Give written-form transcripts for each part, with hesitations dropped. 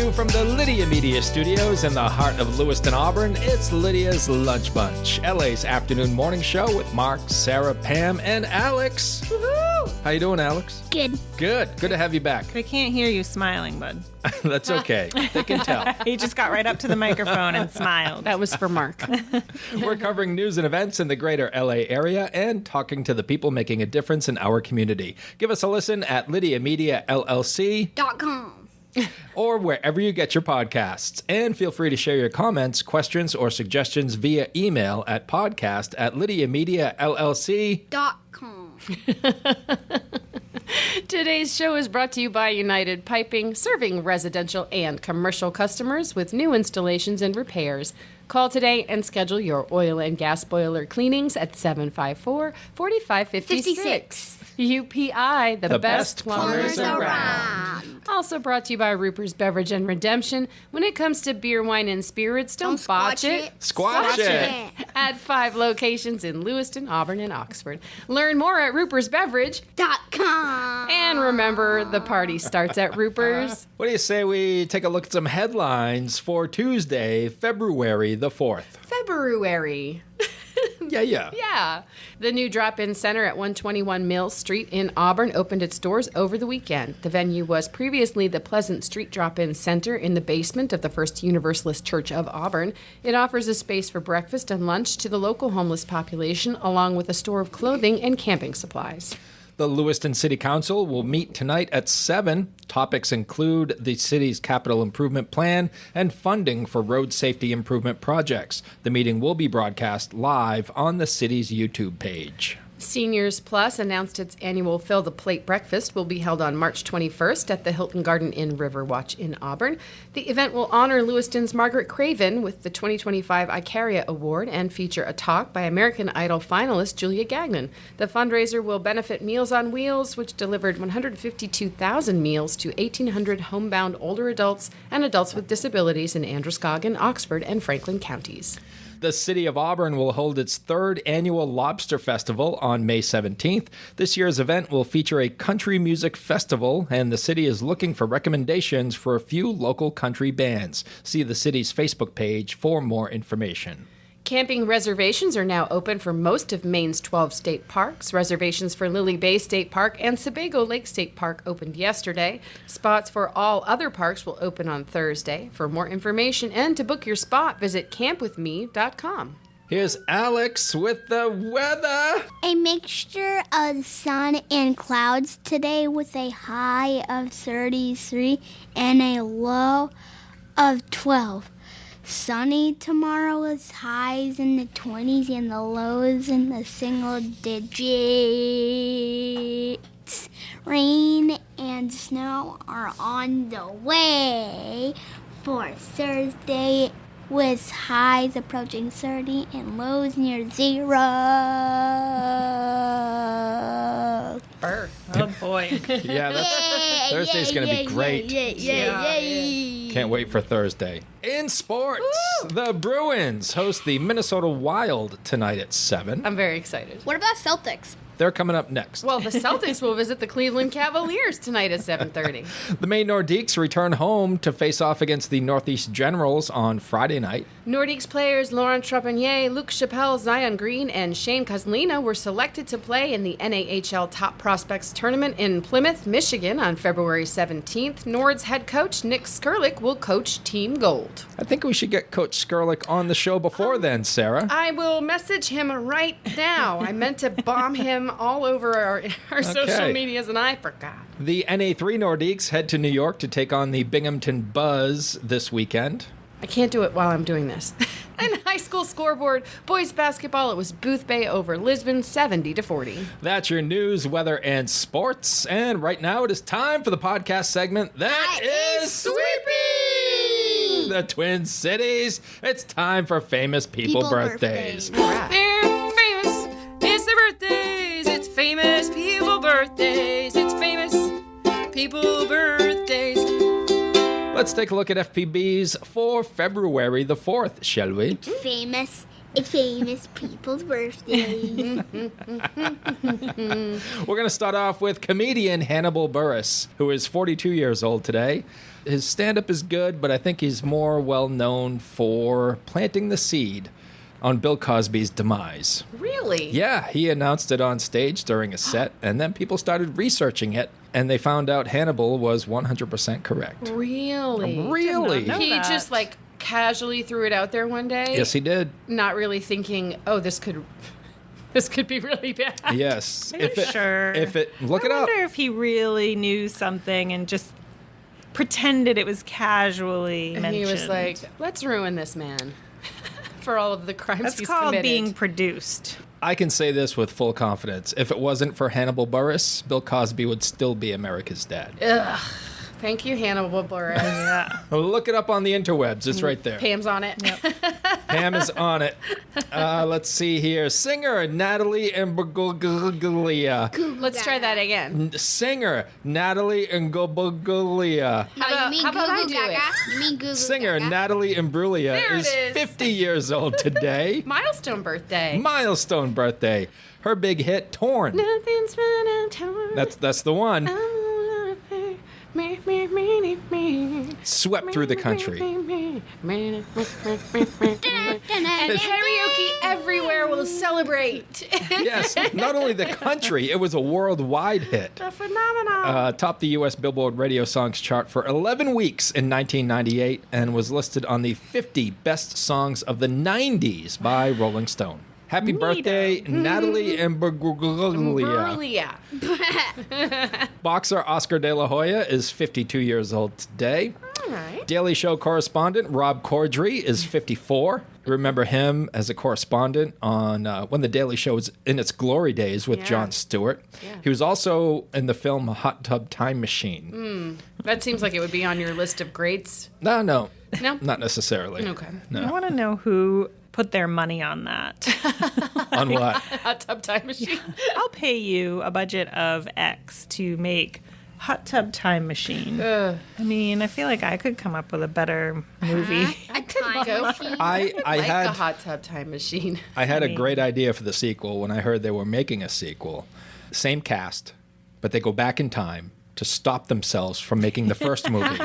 you from the Lydia Media Studios in the heart of Lewiston, Auburn. It's Lydia's Lunch Bunch, LA's afternoon morning show with Mark, Sara, Pam, and Alex. Woohoo! How you doing, Alex? Good. Good to have you back. They can't hear you smiling, bud. That's okay. They can tell. He just got right up to the microphone and smiled. That was for Mark. We're covering news and events in the greater LA area and talking to the people making a difference in our community. Give us a listen at LydiaMediaLLC.com. Or wherever you get your podcasts. And feel free to share your comments, questions, or suggestions via email at podcast@LydiaMediaLLC.com. Today's show is brought to you by United Piping, serving residential and commercial customers with new installations and repairs. Call today and schedule your oil and gas boiler cleanings at 754-4556. UPI, the best plumbers around. Also brought to you by Ruper's Beverage and Redemption. When it comes to beer, wine, and spirits, don't botch it. Squash it. At 5 locations in Lewiston, Auburn, and Oxford. Learn more at rupersbeverage.com. And remember, the party starts at Ruper's. What do you say we take a look at some headlines for Tuesday, February the 4th? February. Yeah. The new drop-in center at 121 Mill Street in Auburn opened its doors over the weekend. The venue was previously the Pleasant Street Drop-in Center in the basement of the First Universalist Church of Auburn. It offers a space for breakfast and lunch to the local homeless population, along with a store of clothing and camping supplies. The Lewiston City Council will meet tonight at 7. Topics include the city's capital improvement plan and funding for road safety improvement projects. The meeting will be broadcast live on the city's YouTube page. Seniors Plus announced its annual Fill the Plate breakfast will be held on March 21st at the Hilton Garden Inn Riverwatch in Auburn. The event will honor Lewiston's Margaret Craven with the 2025 Icaria Award and feature a talk by American Idol finalist Julia Gagnon. The fundraiser will benefit Meals on Wheels, which delivered 152,000 meals to 1,800 homebound older adults and adults with disabilities in Androscoggin, Oxford, and Franklin counties. The City of Auburn will hold its 3rd annual Lobster Festival on May 17th. This year's event will feature a country music festival, and the city is looking for recommendations for a few local country bands. See the city's Facebook page for more information. Camping reservations are now open for most of Maine's 12 state parks. Reservations for Lily Bay State Park and Sebago Lake State Park opened yesterday. Spots for all other parks will open on Thursday. For more information and to book your spot, visit campwithme.com. Here's Alex with the weather. A mixture of sun and clouds today with a high of 33 and a low of 12. Sunny tomorrow with highs in the 20s and the lows in the single digits. Rain and snow are on the way for Thursday with highs approaching 30 and lows near 0. Oh, boy. Yeah, Thursday's going to be great. Can't wait for Thursday. In sports, the Bruins host the Minnesota Wild tonight at 7. I'm very excited. What about Celtics? They're coming up next. Well, the Celtics will visit the Cleveland Cavaliers tonight at 7:30. The Maine Nordiques return home to face off against the Northeast Generals on Friday night. Nordiques players Laurent Trepanier, Luke Chappelle, Zion Green, and Shane Kozlina were selected to play in the NAHL Top Prospects Tournament in Plymouth, Michigan on February 17th. Nord's head coach Nick Skurlik will coach Team Gold. I think we should get Coach Skurlik on the show before then, Sara. I will message him right now. I meant to bomb him all over our social medias, and I forgot. The NA3 Nordiques head to New York to take on the Binghamton Buzz this weekend. I can't do it while I'm doing this. And high school scoreboard, boys basketball, it was Booth Bay over Lisbon, 70-40. That's your news, weather, and sports. And right now it is time for the podcast segment that is Sweeping the Twin Cities. It's time for famous people birthdays. Right. They're famous. It's their birthdays. It's famous people birthdays. It's famous people birthdays. Let's take a look at FPBs for February the 4th, shall we? Famous It's famous people's birthdays. We're going to start off with comedian Hannibal Buress, who is 42 years old today. His stand-up is good, but I think he's more well-known for planting the seed on Bill Cosby's demise. Really? Yeah, he announced it on stage during a set, and then people started researching it, and they found out Hannibal was 100% correct. Really? Really? know He that. just like casually threw it out there one day. Yes, he did. Not really thinking, oh, this could be really bad. Yes. Are you sure? Look I it up. wonder if he really knew something and just pretended it was casually And mentioned. he was like, let's ruin this man for all of the crimes that's he's called committed. being produced. I can say this with full confidence. If it wasn't for Hannibal Buress, Bill Cosby would still be America's dad. Ugh. Thank you, Hannibal Buress. Yeah. Look it up on the interwebs. It's right there. Pam's on it. Pam is on it. Let's see here. Singer Natalie Imbruglia. Let's try that again. Singer Natalie Imbruglia. How about I do it? You mean Google Singer Gaga? Natalie Imbruglia There it is is. 50 years old today. Milestone birthday. Milestone birthday. Her big hit, Torn. Nothing's but a torn. That's the one. Swept through the country. And karaoke everywhere will celebrate. Yes, not only the country, it was a worldwide hit. A phenomenon. Topped the U.S. Billboard Radio Songs chart for 11 weeks in 1998 and was listed on the 50 best songs of the 90s by Rolling Stone. Happy birthday, Natalie Imbruglia. Burlia. Boxer Oscar De La Hoya is 52 years old today. All right. Daily Show correspondent Rob Corddry is 54. Remember him as a correspondent on when The Daily Show was in its glory days with Yeah. Jon Stewart. Yeah. He was also in the film Hot Tub Time Machine. That seems like it would be on your list of greats. No, No? not necessarily. Okay. I want to know who put their money on that. On what? Hot tub time machine. I'll pay you a budget of X to make Hot Tub Time Machine. I mean, I feel like I could come up with a better movie. A time Go machine. I like a had hot tub time machine. I had a great idea for the sequel when I heard they were making a sequel. Same cast, but they go back in time to stop themselves from making the first movie.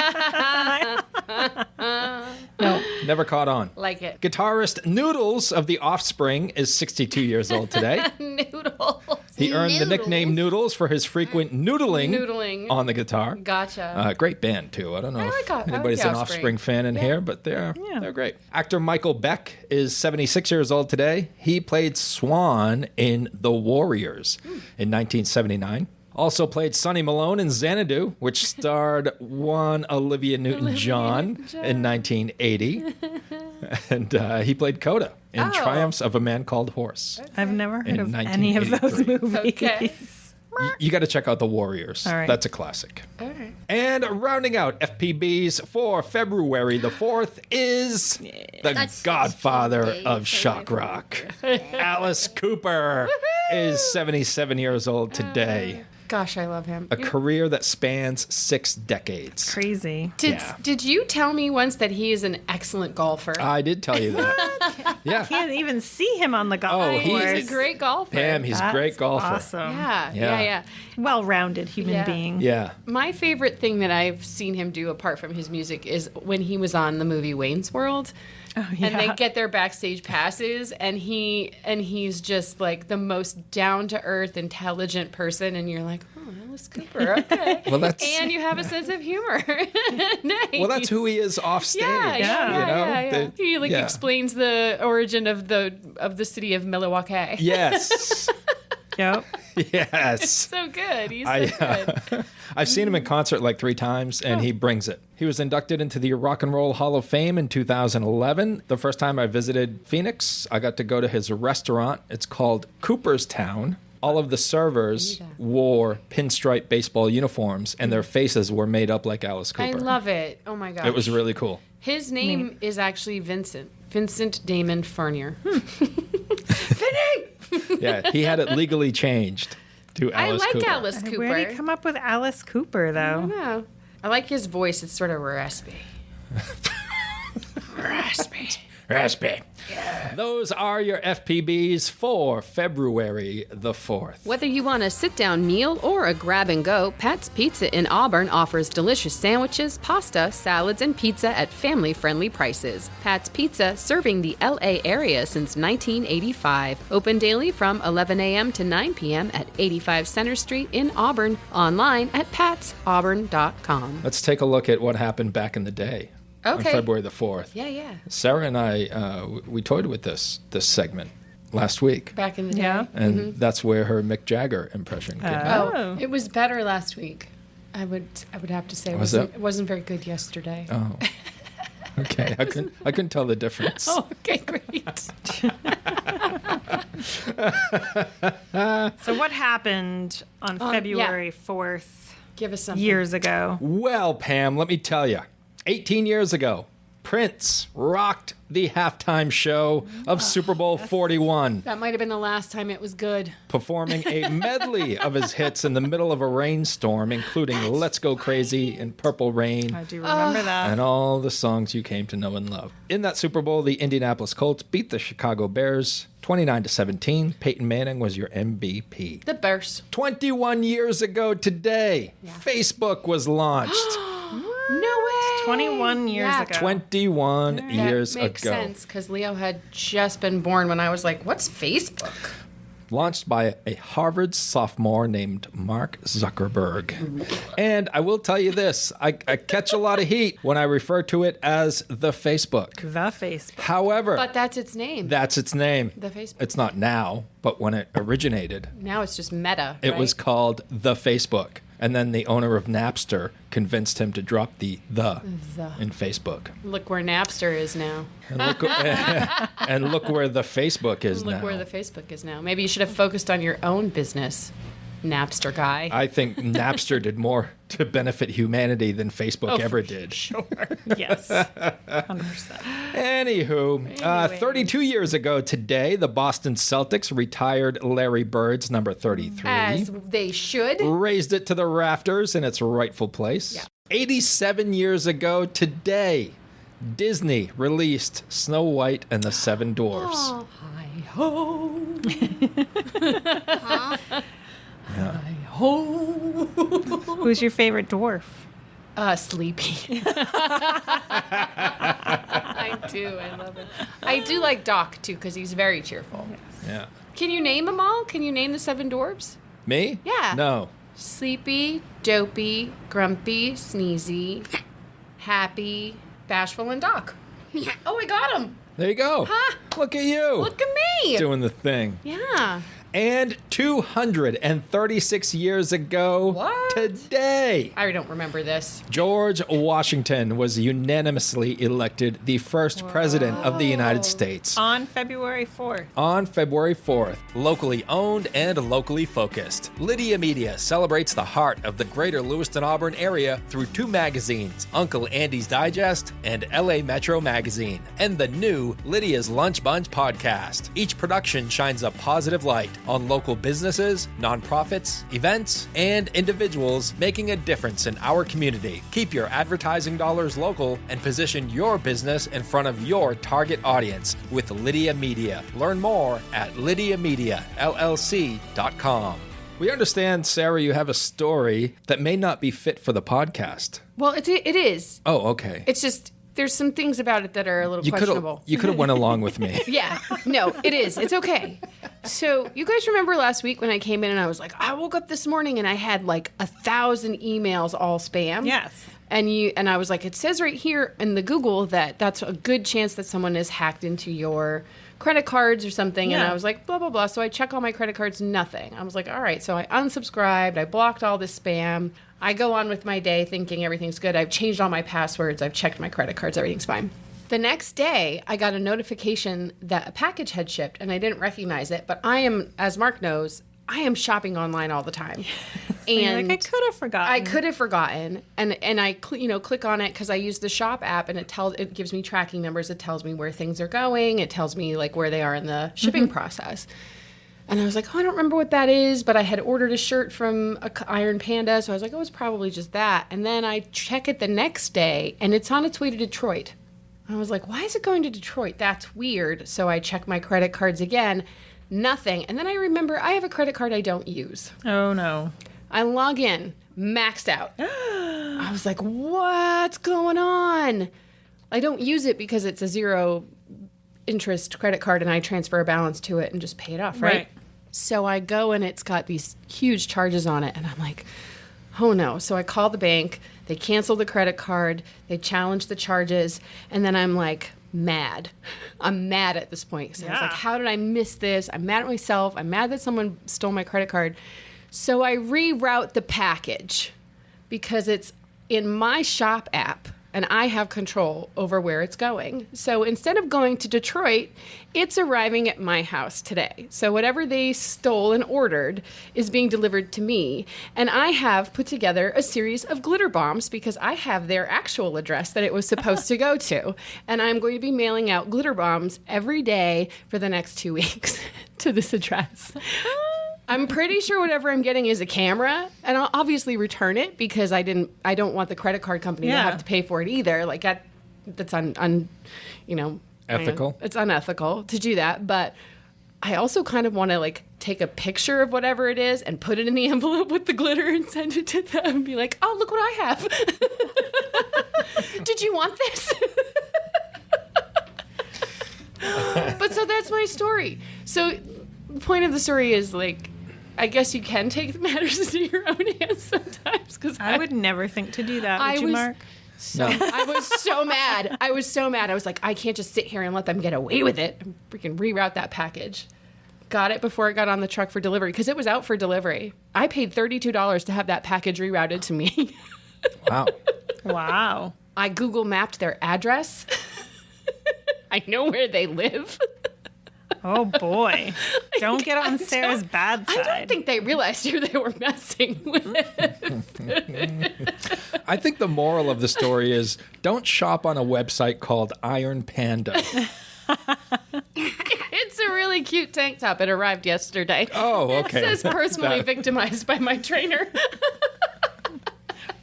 No, never caught on. Like it. Guitarist Noodles of The Offspring is 62 years old today. Noodles. He earned the nickname Noodles for his frequent noodling on the guitar. Gotcha. Great band, too. I don't know like if anybody's The an Offspring. Offspring fan in here, but they're great. Actor Michael Beck is 76 years old today. He played Swan in The Warriors in 1979. Also played Sonny Malone in Xanadu, which starred one Olivia Newton-John in 1980. And he played Coda in Oh. Triumphs of a Man Called Horse. I've never heard In of any of those 1983. movies. Okay. You got to check out The Warriors. All right. That's a classic. All right. And rounding out FPBs for February the 4th is the That's godfather 16 days of away shock from my rock. Alice Cooper is 77 years old today. Gosh, I love him. A career that spans 6 decades. Crazy. Did you tell me once that he is an excellent golfer? I did tell you that. Yeah. Can't even see him on the golf Oh, course. He's a great golfer. Pam, he's a That's great golfer. Awesome. Yeah. Well-rounded human Yeah. being. Yeah. My favorite thing that I've seen him do apart from his music is when he was on the movie Wayne's World. Oh, yeah. And they get their backstage passes and he's just like the most down-to-earth, intelligent person, and you're like, oh, Alice Cooper, okay. Well, that's and you have a sense of humor. Nice. well, that's who he is off stage. Yeah. You know? He yeah. explains the origin of the city of Milwaukee. Yes. Yep. Yes. So good. He's so good. I've seen him in concert like 3 times, and he brings it. He was inducted into the Rock and Roll Hall of Fame in 2011. The first time I visited Phoenix, I got to go to his restaurant. It's called Cooperstown. All of the servers wore pinstripe baseball uniforms, and their faces were made up like Alice I Cooper. love it. Oh my gosh. It was really cool. His name is actually Vincent Damon Fernier. Yeah, he had it legally changed to I Alice like Cooper. Alice Cooper. Where did he come up with Alice Cooper, I though? don't know. I like his voice. It's sort of raspy. Raspy. Raspy. Those are your FPBs for February the 4th. Whether you want a sit-down meal or a grab-and-go, Pat's Pizza in Auburn offers delicious sandwiches, pasta, salads, and pizza at family-friendly prices. Pat's Pizza, serving the L.A. area since 1985. Open daily from 11 a.m. to 9 p.m. at 85 Center Street in Auburn. Online at patsauburn.com. Let's take a look at what happened back in the day on Okay. February the 4th. Yeah. Sarah and I, we toyed with this segment last week. Back in the day. Yeah. And that's where her Mick Jagger impression came out. Oh, it was better last week. I would have to say Was it wasn't very good yesterday. Oh. Okay. I couldn't tell the difference. Oh, okay, great. So what happened on February 4th Give us something. years ago? Well, Pam, let me tell you. 18 years ago, Prince rocked the halftime show of Super Bowl 41, That might have been the last time it was good. performing a medley of his hits in the middle of a rainstorm, including Let's Go Crazy and Purple Rain, I do remember that. and all the songs you came to know and love. In that Super Bowl, the Indianapolis Colts beat the Chicago Bears 29-17. Peyton Manning was your MVP. The Bears. 21 years ago today, Facebook was launched. No way. 21 years Yeah. ago. 21 years That makes ago. sense because Leo had just been born when I was like, "What's Facebook?" Launched by a Harvard sophomore named Mark Zuckerberg. And I will tell you this, I catch a lot of heat when I refer to it as the Facebook. The Facebook. However, But that's its name. that's its name. The Facebook. It's not now, but when it originated, Now it's just Meta. it right? was called the Facebook. And then the owner of Napster convinced him to drop the in Facebook. Look where Napster is now. And look where the Facebook is now. Look where the Facebook is now. Maybe you should have focused on your own business, Napster guy. I think Napster did more to benefit humanity than Facebook ever did. Sure. Yes. 100%. Anywho, 32 years ago today, the Boston Celtics retired Larry Bird's number 33. As they should. Raised it to the rafters in its rightful place. Yeah. 87 years ago today, Disney released Snow White and the Seven Dwarfs. Oh, hi ho. Hi ho. Who's your favorite dwarf? Sleepy. I do. I love it. I do like Doc too because he's very cheerful. Yeah. Can you name them all? Can you name the seven dwarves? Me? Yeah. No. Sleepy, dopey, grumpy, sneezy, happy, bashful, and Doc. Oh, I got him. There you go. Huh? Look at you. Look at me. Doing the thing. Yeah. And 236 years ago What? today, I don't remember this. George Washington was unanimously elected the first president of the United States. On February 4th. On February 4th, locally owned and locally focused, Lydia Media celebrates the heart of the greater Lewiston-Auburn area through two magazines, Uncle Andy's Digest and LA Metro Magazine, and the new Lydia's Lunch Bunch podcast. Each production shines a positive light on local businesses, nonprofits, events, and individuals making a difference in our community. Keep your advertising dollars local and position your business in front of your target audience with Lydia Media. Learn more at lydiamediallc.com. We understand, Sarah, you have a story that may not be fit for the podcast. Well, it is. Oh, okay. It's just there's some things about it that are a little questionable. You could have went along with me. Yeah. No, it is. It's okay. So you guys remember last week when I came in and I was like, I woke up this morning and I had like 1,000 emails all spam. Yes. And I was like, it says right here in the Google that that's a good chance that someone has hacked into your credit cards or something. And Yeah. I was like, blah, blah, blah. So I check all my credit cards, nothing. I was like, all right. So I unsubscribed. I blocked all this spam. I go on with my day thinking everything's good. I've changed all my passwords. I've checked my credit cards. Everything's fine. The next day, I got a notification that a package had shipped, and I didn't recognize it. But I am, as Mark knows, I am shopping online all the time. And like, I could have forgotten. I could have forgotten, and I click on it because I use the shop app, and it gives me tracking numbers. It tells me where things are going. It tells me like where they are in the shipping process. And I was like, oh, I don't remember what that is, but I had ordered a shirt from Iron Panda, so I was like, oh, it's probably just that. And then I check it the next day, and it's on its way to Detroit. I was like, why is it going to Detroit? That's weird. So I check my credit cards again. Nothing. And then I remember I have a credit card I don't use. Oh, no. I log in, maxed out. I was like, what's going on? I don't use it because it's a zero interest credit card and I transfer a balance to it and just pay it off, right? So I go and it's got these huge charges on it and I'm like, oh no. So I call the bank, they cancel the credit card, they challenge the charges, and then I'm like mad. I'm mad at this point. So I was like, how did I miss this? I'm mad at myself. I'm mad that someone stole my credit card. So I reroute the package because it's in my shop app and I have control over where it's going. So instead of going to Detroit, it's arriving at my house today. So whatever they stole and ordered is being delivered to me. And I have put together a series of glitter bombs because I have their actual address that it was supposed to go to. And I'm going to be mailing out glitter bombs every day for the next 2 weeks to this address. I'm pretty sure whatever I'm getting is a camera, and I'll obviously return it because I don't want the credit card company to have to pay for it either. Like that's Ethical. It's unethical to do that, but I also kind of want to like take a picture of whatever it is and put it in the envelope with the glitter and send it to them and be like, "Oh, look what I have. Did you want this?" But so that's my story. So the point of the story is like, I guess you can take matters into your own hands sometimes. Because I would never think to do that, would you, Mark? I was so mad. I was so mad. I was like, I can't just sit here and let them get away with it. And freaking reroute that package. Got it before it got on the truck for delivery because it was out for delivery. I paid $32 to have that package rerouted to me. Wow. Wow. I Google mapped their address. I know where they live. Oh, boy. Don't get on Sarah's bad side. I don't think they realized who they were messing with. I think the moral of the story is don't shop on a website called Iron Panda. It's a really cute tank top. It arrived yesterday. Oh, okay. It says personally victimized by my trainer.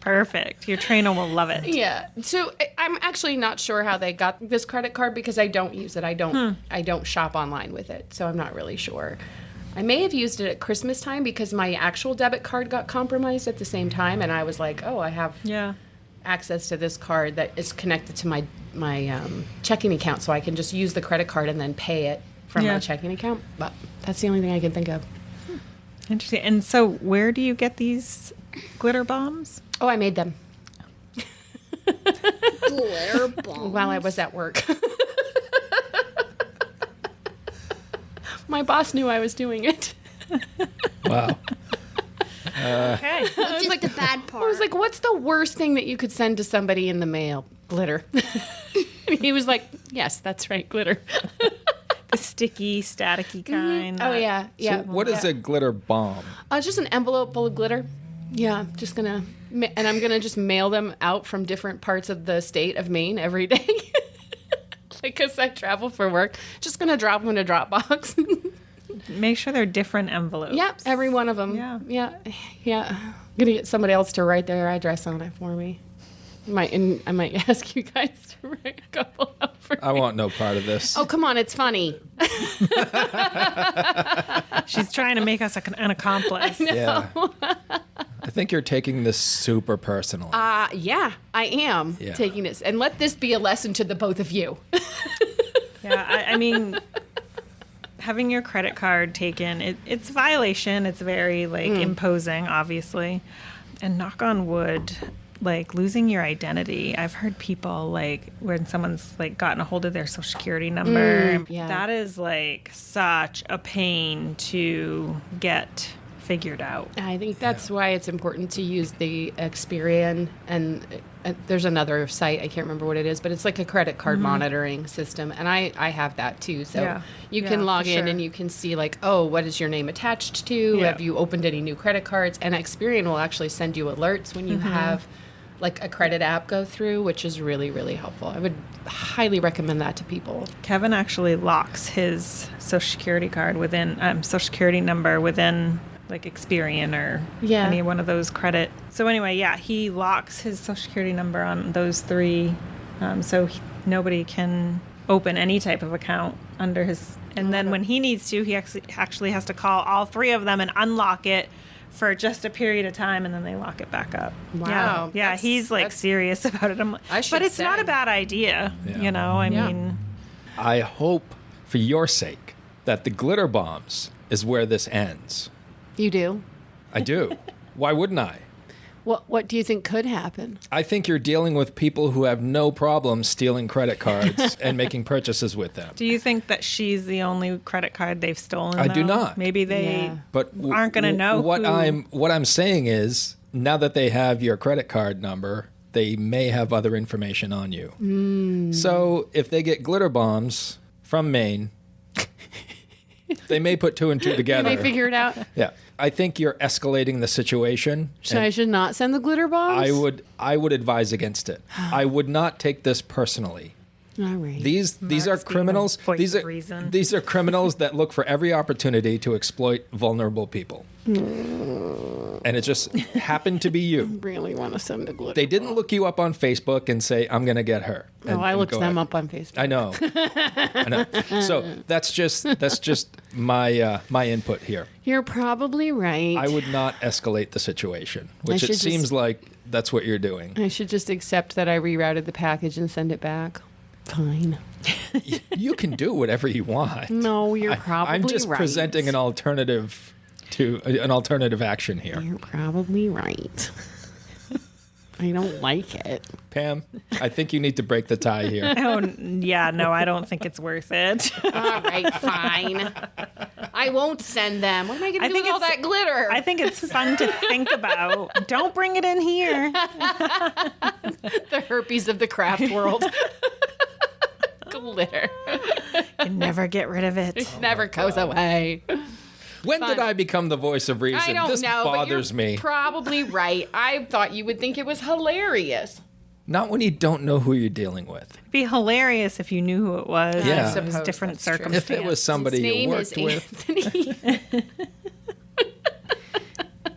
Perfect. Your trainer will love it. Yeah. So I'm actually not sure how they got this credit card because I don't use it. I don't shop online with it. So I'm not really sure. I may have used it at Christmas time because my actual debit card got compromised at the same time. And I was like, oh, I have access to this card that is connected to my checking account. So I can just use the credit card and then pay it from my checking account. But that's the only thing I can think of. Interesting. And so where do you get these glitter bombs? Oh, I made them. Glitter bombs. While I was at work. My boss knew I was doing it. Wow. Okay. Which is like the bad part. I was like, what's the worst thing that you could send to somebody in the mail? Glitter. And he was like, yes, that's right, glitter. The sticky, staticky kind. Oh, yeah. Yeah. So what is a glitter bomb? Just an envelope full of glitter. Yeah, just gonna, and I'm gonna just mail them out from different parts of the state of Maine every day. Because I travel for work. Just gonna drop them in a Dropbox. Make sure they're different envelopes. Yep, every one of them. Yeah. I'm gonna get somebody else to write their address on it for me. I might ask you guys to write a couple out for I me. want no part of this. Oh, come on, it's funny. She's trying to make us an accomplice. Yeah. I think you're taking this super personally. Yeah, I am taking this. And let this be a lesson to the both of you. Yeah, I mean, having your credit card taken, it's a violation. It's very, imposing, obviously. And knock on wood, losing your identity. I've heard people, when someone's, gotten a hold of their Social Security number. That is, such a pain to get figured out. I think that's why it's important to use the Experian, and there's another site, I can't remember what it is, but it's like a credit card monitoring system, and I have that too. So you can log in and you can see what is your name attached to? Have you opened any new credit cards? And Experian will actually send you alerts when you have a credit app go through, which is really, really helpful. I would highly recommend that to people. Kevin actually locks his Social Security card Social Security number within Experian or any one of those credit. So anyway, he locks his Social Security number on those three. So nobody can open any type of account under his. And then when he needs to, he actually has to call all 3 of them and unlock it for just a period of time, and then they lock it back up. Wow. Yeah, he's like serious about it. But it's not a bad idea, you know? I mean, I hope for your sake that the glitter bombs is where this ends. You do? I do. Why wouldn't I? What do you think could happen? I think you're dealing with people who have no problem stealing credit cards and making purchases with them. do you think that she's the only credit card they've stolen? I do though? not. Maybe they But aren't going to know what who. what I'm saying is, now that they have your credit card number, they may have other information on you. So if they get glitter bombs from Maine, they may put 2 and 2 together. They figure it out. Yeah. I think you're escalating the situation. So I should not send the glitter bombs? I would advise against it. I would not take this personally. All right. These are Mark's being criminals. the voice These of are reason. these are criminals that look for every opportunity to exploit vulnerable people. And it just happened to be you. really want to send the glitter. They didn't look you up on Facebook and say, "I'm going to get her." No, I looked go them ahead. up on Facebook. I know. I know. So that's just my my input here. You're probably right. I would not escalate the situation, which should it just- seems like that's what you're doing. I should just accept that I rerouted the package and send it back. Fine. You can do whatever you want. No, you're probably I'm just right. presenting an alternative to an alternative action here. You're probably right. I don't like it. Pam, I think you need to break the tie here. Oh, yeah, no, I don't think it's worth it. All right, fine. I won't send them. What am I going to do think with all it's- that glitter? I think it's fun to think about. Don't bring it in here. The herpes of the craft world. Glitter. You never get rid of it. Never goes away. When did I become the voice of reason? I don't This know, bothers but you're me. probably right. I thought you would think it was hilarious. Not when you don't know who you're dealing with. It'd be hilarious if you knew who it was. Yeah. It was Suppose different that's true. circumstances. If it was somebody His you name is worked with. Anthony.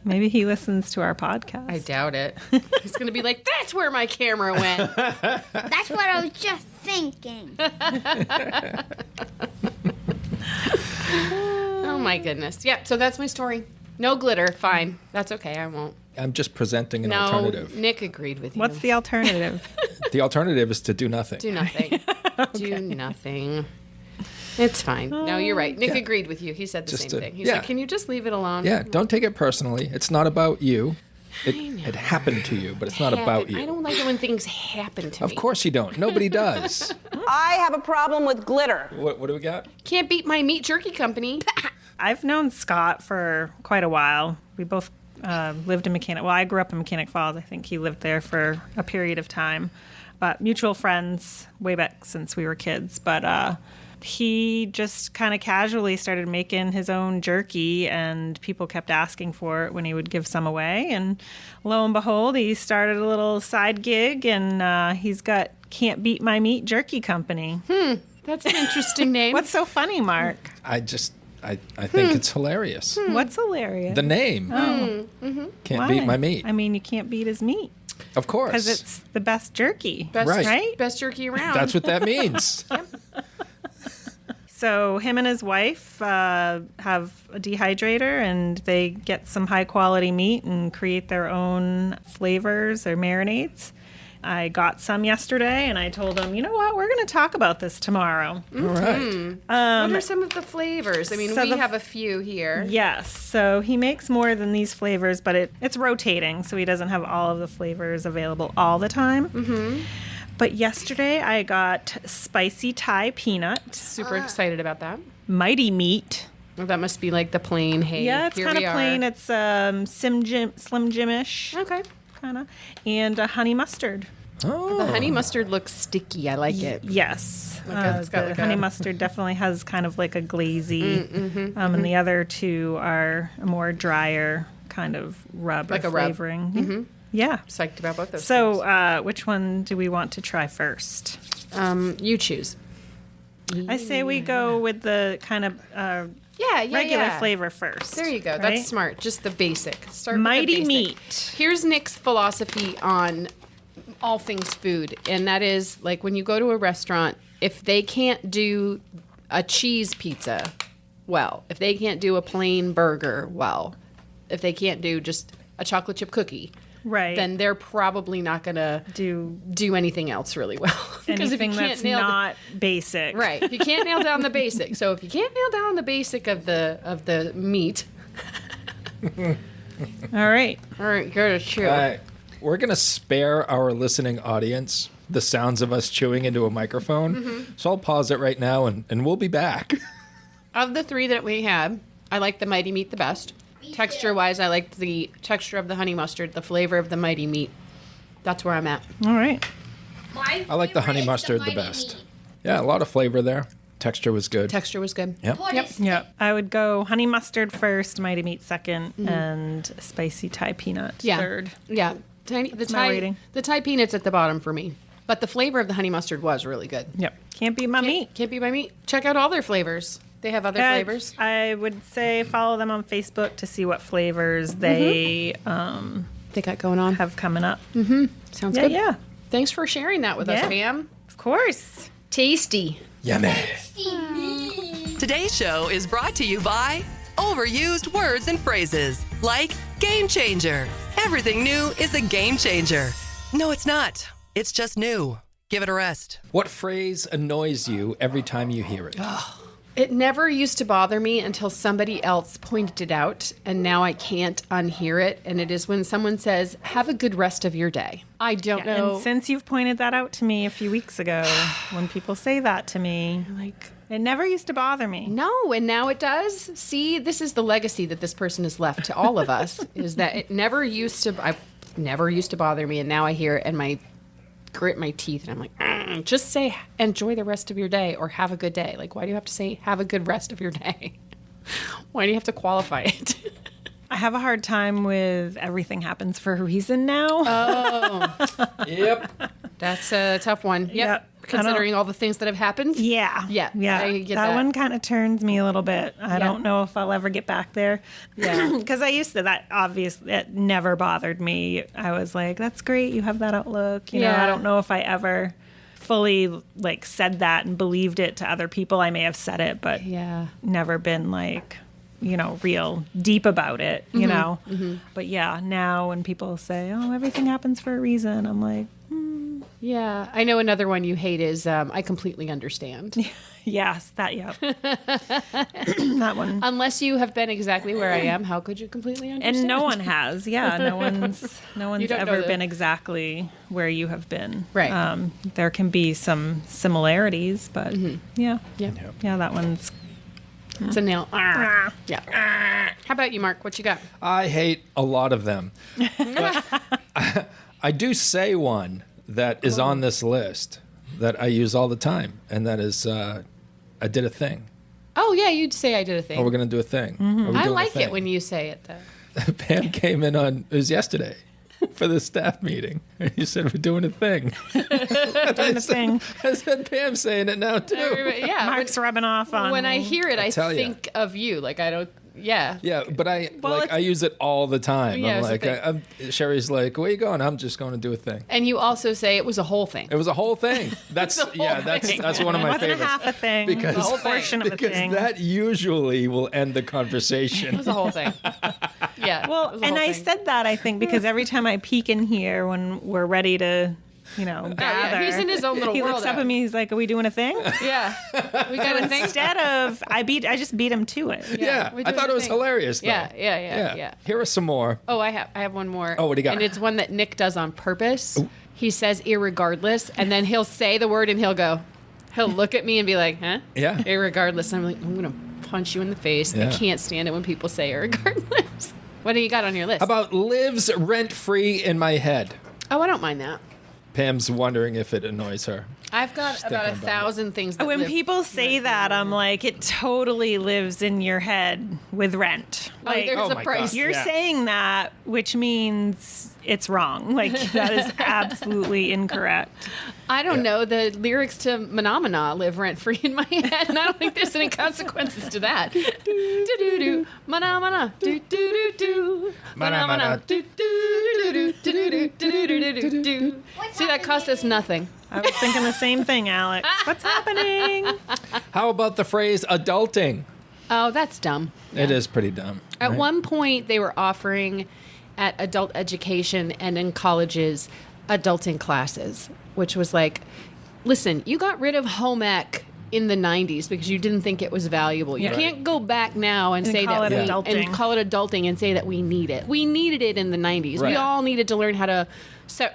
Maybe he listens to our podcast. I doubt it. He's going to be like, that's where my camera went. That's what I was just thinking. Oh, my goodness. Yep, so that's my story. No glitter. Fine. That's okay. I won't. I'm just presenting an No, alternative. Nick agreed with you. What's the alternative? The alternative is to do nothing. Do nothing. Do nothing. It's fine. No, you're right. Nick agreed with you. He said the Just same to- thing. He's yeah. like, can you just leave it alone? Yeah, don't take it personally. It's not about you. It happened to you, but it's not about you. I don't like it when things happen to me. Of course you don't. Nobody does. I have a problem with glitter. What do we got? Can't beat my meat jerky company. I've known Scott for quite a while. We both lived in Mechanic. Well, I grew up in Mechanic Falls. I think he lived there for a period of time. But mutual friends way back since we were kids. But he just kind of casually started making his own jerky, and people kept asking for it when he would give some away. And lo and behold, he started a little side gig, and he's got Can't Beat My Meat Jerky Company. That's an interesting name. What's so funny, Mark? I think it's hilarious. What's hilarious? The name. Can't Why? beat my meat. I mean, you can't beat his meat Of course. because it's the best jerky. best, Right. Best jerky around. That's what that means. So him and his wife have a dehydrator, and they get some high quality meat and create their own flavors or marinades. I got some yesterday, and I told him, you know what, we're going to talk about this tomorrow. All right. What are some of the flavors? I mean, so we the- have a few here. Yes, so he makes more than these flavors, but it's rotating, so he doesn't have all of the flavors available all the time. Mm-hmm. But yesterday I got spicy Thai peanut, Super excited about that. mighty meat. Well, that must be like the plain, hey, Yeah, it's here kind we of are. plain. It's Slim Jim-ish, Okay. kind of, and honey mustard. Oh. The honey mustard looks sticky. I like it. Yes, it's got the like honey a- mustard definitely has kind of like a glazy, and the other two are a more drier kind of rub Like or a rub. flavoring. Yeah. Psyched about both those So, which one do we want to try first? things. You choose. I say we go with the kind of Yeah, regular flavor first. There you go. right? That's smart. Just the basic. Start Mighty with the basic. meat. Here's Nick's philosophy on all things food, and that is like when you go to a restaurant, if they can't do a cheese pizza well, if they can't do a plain burger well, if they can't do just a chocolate chip cookie, Right. then they're probably not going to do anything else really well. Because Anything that's not basic. Right. You can't nail down the basic. So if you can't nail down the basic of the meat. All right. All right, go to chew. All right. We're going to spare our listening audience the sounds of us chewing into a microphone. So I'll pause it right now and we'll be back. Of the three that we had, I like the Mighty Meat the best. Texture-wise, I liked the texture of the honey mustard, the flavor of the Mighty Meat. That's where I'm at. All right. I like the honey mustard the best. Yeah, a lot of flavor there. Texture was good. Texture was good. Yep. Yeah. I would go honey mustard first, Mighty Meat second, and spicy Thai peanut third. Yeah. The my rating. Thai peanuts at the bottom for me. But the flavor of the honey mustard was really good. Yep. Can't be my meat. Can't be my meat. Check out all their flavors. They have other flavors. I would say follow them on Facebook to see what flavors they They got going on. have coming up. Sounds Yeah, good. yeah. Thanks for sharing that with us, Yeah. Pam. Of course. Tasty. Yummy. Today's show is brought to you by overused words and phrases like game changer. Everything new is a game changer. No, it's not. It's just new. Give it a rest. What phrase annoys you every time you hear it? It never used to bother me until somebody else pointed it out, and now I can't unhear it. And it is when someone says, "Have a good rest of your day." I don't know. And since you've pointed that out to me a few weeks ago, when people say that to me, Like, it never used to bother me. no, and now it does. See, this is the legacy that this person has left to all of us: is that it never used to. I never used to bother me, and now I hear it, and my grit my teeth, and I'm like, just say enjoy the rest of your day or have a good day. Like, why do you have to say have a good rest of your day? Why do you have to qualify it? I have a hard time with everything happens for a reason now. Yep. That's a tough one. Yep. Considering all the things that have happened. Yeah. Yeah. Yeah. I get that that. one kind of turns me a little bit. I don't know if I'll ever get back there. Yeah. Because I used to, that obviously, it never bothered me. I was like, that's great. You have that outlook. You know, Yeah. I don't know if I ever fully like said that and believed it to other people. I may have said it, but Yeah. never been like, you know, real deep about it, you know? But yeah, now when people say, oh, everything happens for a reason, I'm like, Yeah. I know another one you hate is I completely understand. yes, that, yeah. That one. Unless you have been exactly where I am, how could you completely understand? And no one has, yeah. No one's don't know ever that. been exactly where you have been. Right. There can be some similarities, but yeah, Yeah. yeah, that one's It's a nail. Yeah. How about you, Mark? What you got? I hate a lot of them. But I do say one that is on this list that I use all the time, and that is I did a thing. Oh, yeah, you'd say I did a thing. Oh, we're going to do a thing. Are we I doing a like thing? it when you say it, though. Pam came in on, it was yesterday, for the staff meeting. And you said, we're doing a thing. doing a thing. I said, Pam's saying it now, too. Everybody- yeah. Mark's rubbing off on When I me. hear it, I tell ya. think of you. Like, I don't, yeah. Yeah, but I it's- I use it all the time. Yeah, I'm it's a like, thing. Sherry's like, where you going? I'm just going to do a thing. And you also say it was a whole thing. It was a whole thing. That's It's a whole thing. that's one of my It wasn't favorites. a half a thing. Because- it was a portion of a Because thing. that usually will end the It conversation. was a whole thing. Yeah. it Well, was a and whole I thing. said that, I think, because every time I peek in here when we're ready to, you know, gather. Oh, he's in his own little he world looks up out. at me, he's like, are we doing a thing? Yeah. We got a thing. Instead of, I just beat him to it. Yeah, we're I doing thought a it was thing. hilarious, though. Yeah. Here are some more. Oh, I have one more. Oh, what do you got? And it's one that Nick does on purpose. He says irregardless, and then he'll say the word and he'll look at me and be like, huh? Yeah. Irregardless. And I'm like, I'm going to punch you in the face. Yeah. I can't stand it when people say irregardless. What do you got on your list? How about lives rent-free in my head? Oh, I don't mind that. Pam's wondering if it annoys her. I've got about thinking about 1,000 things that When live- people say that, I'm like, it totally lives in your head with rent. Like, there's oh a my price. God. you're Yeah. saying that, which means it's wrong. Like, that is absolutely incorrect. I don't know. The lyrics to Phenomena live rent free in my head, and I don't think there's any consequences to that. Do do do do, Phenomena, do do do do, Phenomena, do do do do do do do do do do. See, that cost us nothing. I was thinking the same thing, Alex. What's happening? How about the phrase adulting? Oh, that's dumb. It is pretty dumb. At right? one point, they were offering at adult education and in colleges adulting classes, which was like, listen, you got rid of home ec in the 90s because you didn't think it was valuable. You Yeah. can't go back now and say call that it we, adulting. and call it adulting and say that we need it. We needed it in the 90s. Right. We all needed to learn how to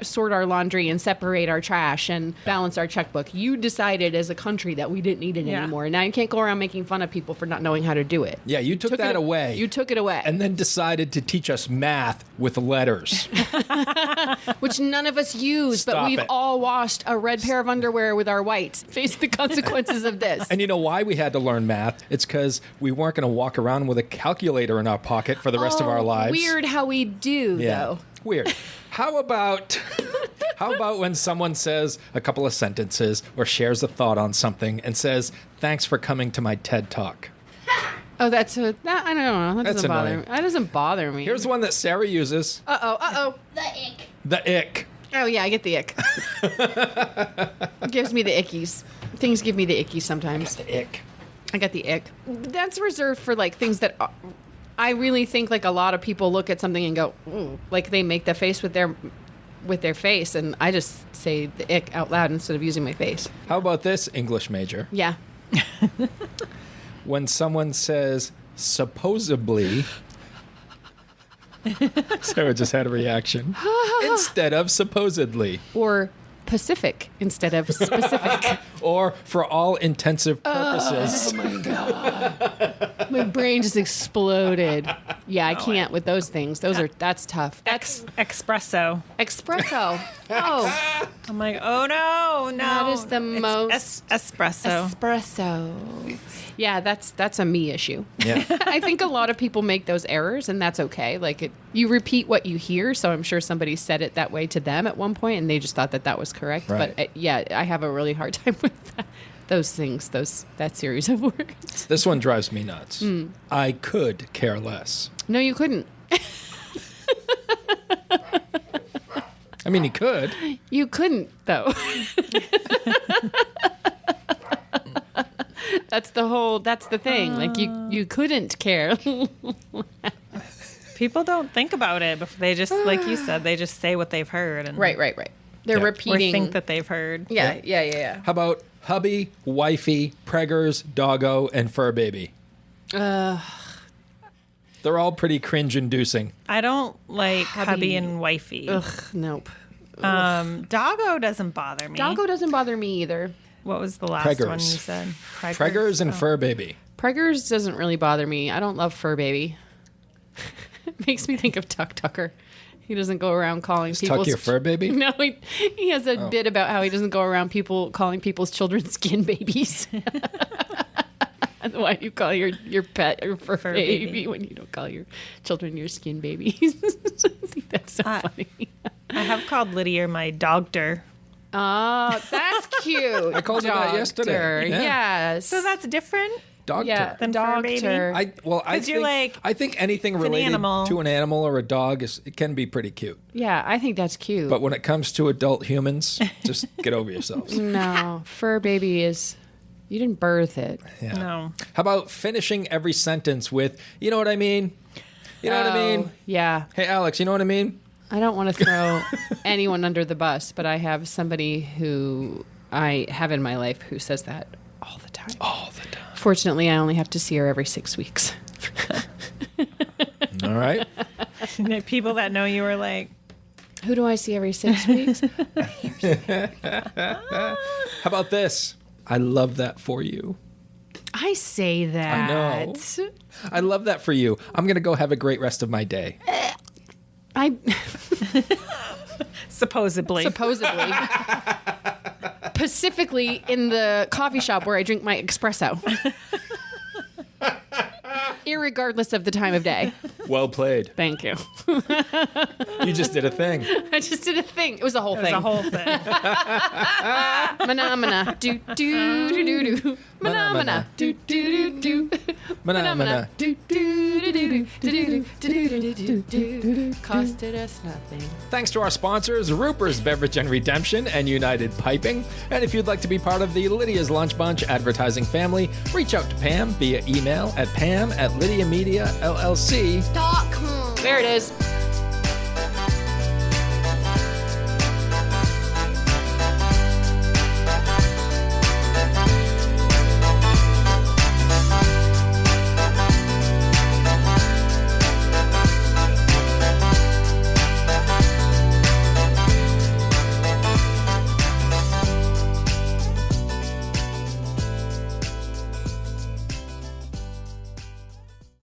sort our laundry and separate our trash and balance our checkbook. You decided as a country that we didn't need it Yeah. anymore. And now you can't go around making fun of people for not knowing how to do it. Yeah, you took that it away. You took it away. and then decided to teach us math with letters. Which none of us use, but Stop we've it. all washed a red pair of underwear with our whites. Face the consequences of this. And you know why we had to learn math? It's because we weren't going to walk around with a calculator in our pocket for the rest of our lives. Weird how we do, Yeah. though. Weird. How about when someone says a couple of sentences or shares a thought on something and says, "Thanks for coming to my TED Talk." Oh, I don't know. That That's doesn't bother annoying. me. That doesn't bother me. Here's one that Sarah uses. Uh-oh. The ick. The ick. Oh, yeah, I get the ick. It gives me the ickies. Things give me the ickies sometimes. The ick. I got the ick. That's reserved for, like, things that I really think, like, a lot of people look at something and go, ooh. Like, they make the face with their face, and I just say the ick out loud instead of using my face. How about this, English major? Yeah. When someone says supposedly, Sarah just had a reaction, instead of supposedly, Or Pacific instead of specific. or for all intensive purposes. My brain just exploded. Yeah, I can't with those things. That's tough. That's Espresso. espresso. Oh, I'm like, oh no. That is the It's most- espresso. espresso. Yeah, that's a me issue. Yeah. I think a lot of people make those errors, and that's okay. Like you repeat what you hear, so I'm sure somebody said it that way to them at one point, and they just thought that was correct. Right. But yeah, I have a really hard time with those things. That series of words. This one drives me nuts. I could care less. No, you couldn't. I mean, you could. You couldn't, though. That's the thing. Like you couldn't care. People don't think about it, but they just, like you said, they just say what they've heard. And Right. They're Yeah. Or repeating. think that they've heard. Yeah. How about hubby, wifey, preggers, doggo, and fur baby? They're all pretty cringe-inducing. I don't like hubby and wifey. Ugh, nope. Doggo doesn't bother me. Doggo doesn't bother me either. What was the last Preggers. one you said? Preggers and fur baby. Preggers doesn't really bother me. I don't love fur baby. It makes me think of Tuck Tucker. He doesn't go around calling people. Tuck your fur baby? No, he has a bit about how he doesn't go around calling people's children skin babies. Why do you call your pet your fur baby, baby. when you don't call your children your skin babies? I think that's so funny. I have called Lydia my dogter. Oh, that's cute. I called her that yesterday. Doctor. Yeah. Yes. So that's different. Dogter. yeah, Than fur baby? doctor. I 'Cause you're like, think anything an related animal. to an animal or a dog it can be pretty cute. Yeah, I think that's cute. But when it comes to adult humans, just get over yourselves. no, fur baby is. You didn't birth it. Yeah. No. How about finishing every sentence with, you know what I mean? You know what I mean? Yeah. Hey, Alex, you know what I mean? I don't want to throw anyone under the bus, but I have somebody who I have in my life who says that all the time. All the time. Fortunately, I only have to see her every 6 weeks. All right. People that know you are like, Who do I see every 6 weeks? How about this? I love that for you. I say that. I know. I love that for you. I'm going to go have a great rest of my day. I supposedly. supposedly. Specifically in the coffee shop where I drink my espresso. regardless of the time of day. Well played. Thank you. You just did a thing. I just did a thing. It was a whole thing. It's a whole thing. Mana, do, do, do, do, do. Mana, do, do, do, do. Mana. Do, do, do, do, do, do, do, do, do. Costed us nothing. Thanks to our sponsors, Ruper's Beverage and Redemption and United Piping. And if you'd like to be part of the Lydia's Lunch Bunch advertising family, reach out to Pam via email at pam@lydiamediallc.com. There it is.